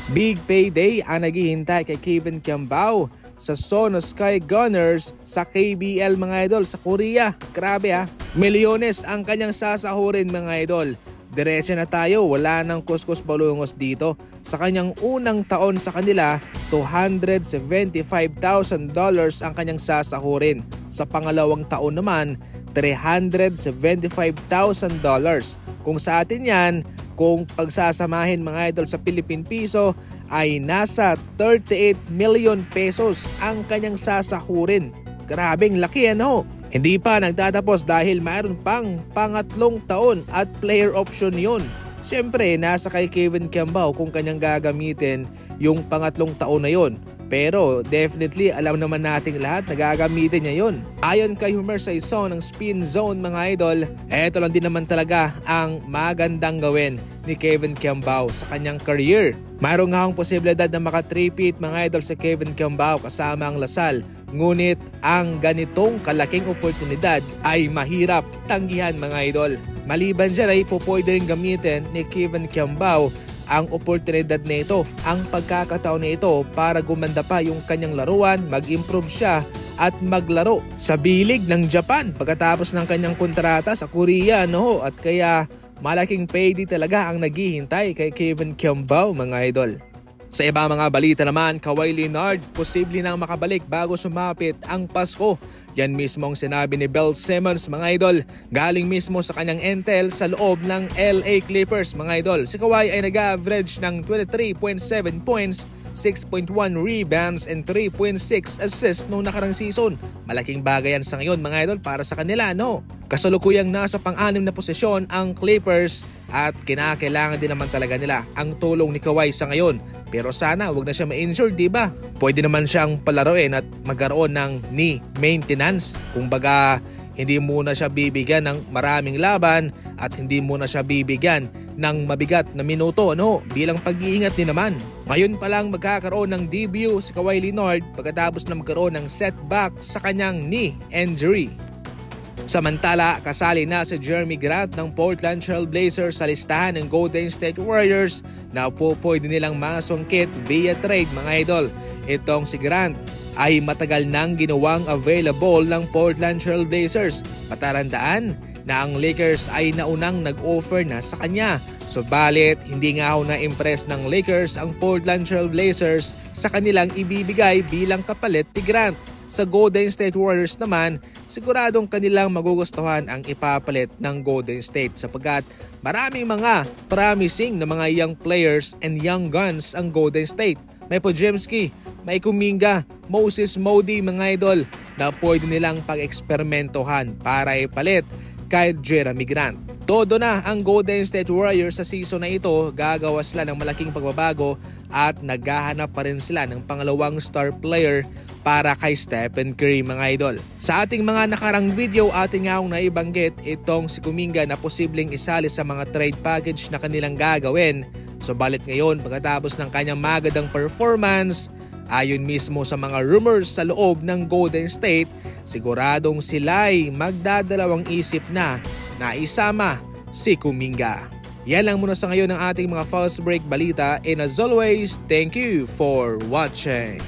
Big payday ang naghihintay kay Kevin Kiambao sa Sonoskai Gunners sa KBL mga idol sa Korea. Grabe ha. Milyones ang kanyang sasahurin mga idol. Diretso na tayo, wala nang kuskus balungos dito. Sa kanyang unang taon sa kanila, $275,000 ang kanyang sasahurin. Sa pangalawang taon naman, $375,000. Kung sa atin yan, kung pagsasamahin mga idol sa Philippine Piso, ay nasa 38 million pesos ang kanyang sasahurin. Grabeng laki ano? Hindi pa nagtatapos dahil mayroon pang pangatlong taon at player option yun. Siyempre, nasa kay Kevin Kiambao kung kanyang gagamitin yung pangatlong taon na yun. Pero definitely alam naman nating lahat na gagamitin niya yun. Ayon kay Homer Saison ng Spin Zone mga idol, eto lang din naman talaga ang magandang gawin ni Kevin Kiambao sa kanyang career. Mayroon nga akong posibilidad na maka-3-peat mga idol sa Kevin Kiambao kasama ang Lasal. Ngunit ang ganitong kalaking oportunidad ay mahirap tanggihan mga idol. Maliban dyan ay pupwede rin gamitin ni Kevin Kiambao ang oportunidad na ito, ang pagkakataon na ito para gumanda pa yung kanyang laruan, mag-improve siya at maglaro sa bilig ng Japan pagkatapos ng kanyang kontrata sa Korea no? At kaya malaking payday talaga ang naghihintay kay Kevin Kiambao mga idol. Sa iba mga balita naman, Kawhi Leonard posible nang makabalik bago sumapit ang Pasko. Yan mismo ang sinabi ni Bill Simmons mga idol. Galing mismo sa kanyang intel sa loob ng LA Clippers mga idol. Si Kawhi ay nag-average ng 23.7 points, 6.1 rebounds and 3.6 assists noong nakarang season. Malaking bagay yan sa ngayon mga idol para sa kanila no. Kasalukuyang nasa pang-anim na posisyon ang Clippers at kinakailangan din naman talaga nila ang tulong ni Kawhi sa ngayon. Pero sana wag na siya ma-injured, diba? Pwede naman siyang palaruin at magkaroon ng knee maintenance. Kumbaga, hindi muna siya bibigyan ng maraming laban at hindi muna siya bibigyan ng mabigat na minuto no? Bilang pag-iingat din naman. Ngayon pa lang magkakaroon ng debut si Kawhi Leonard pagkatapos na magkaroon ng setback sa kanyang knee injury. Samantala, kasali na si Jeremy Grant ng Portland Trail Blazers sa listahan ng Golden State Warriors na pwede nilang masungkit via trade mga idol. Itong si Grant ay matagal nang ginawang available ng Portland Trail Blazers. Patarandaan na ang Lakers ay naunang nag-offer na sa kanya. Subalit, hindi nga ako na-impress ng Lakers ang Portland Trail Blazers sa kanilang ibibigay bilang kapalit ni Grant. Sa Golden State Warriors naman, siguradong kanilang magugustuhan ang ipapalit ng Golden State sapagkat maraming mga promising na mga young players and young guns ang Golden State. May Podziemski, may Kuminga, Moses Moody mga idol na pwede nilang pag-eksperimentohan para ipalit kay Jeremy Grant. Todo na ang Golden State Warriors sa season na ito, gagawa sila ng malaking pagbabago at naghahanap pa rin sila ng pangalawang star player para kay Stephen Curry mga idol. Sa ating mga nakarang video ating nga naibanggit itong si Kuminga na posibleng isali sa mga trade package na kanilang gagawin. Subalit ngayon pagkatapos ng kanyang magandang performance, ayon mismo sa mga rumors sa loob ng Golden State, siguradong sila'y magdadalawang isip na isama si Kuminga. Yan lang muna sa ngayon ng ating mga fast break balita and as always, thank you for watching.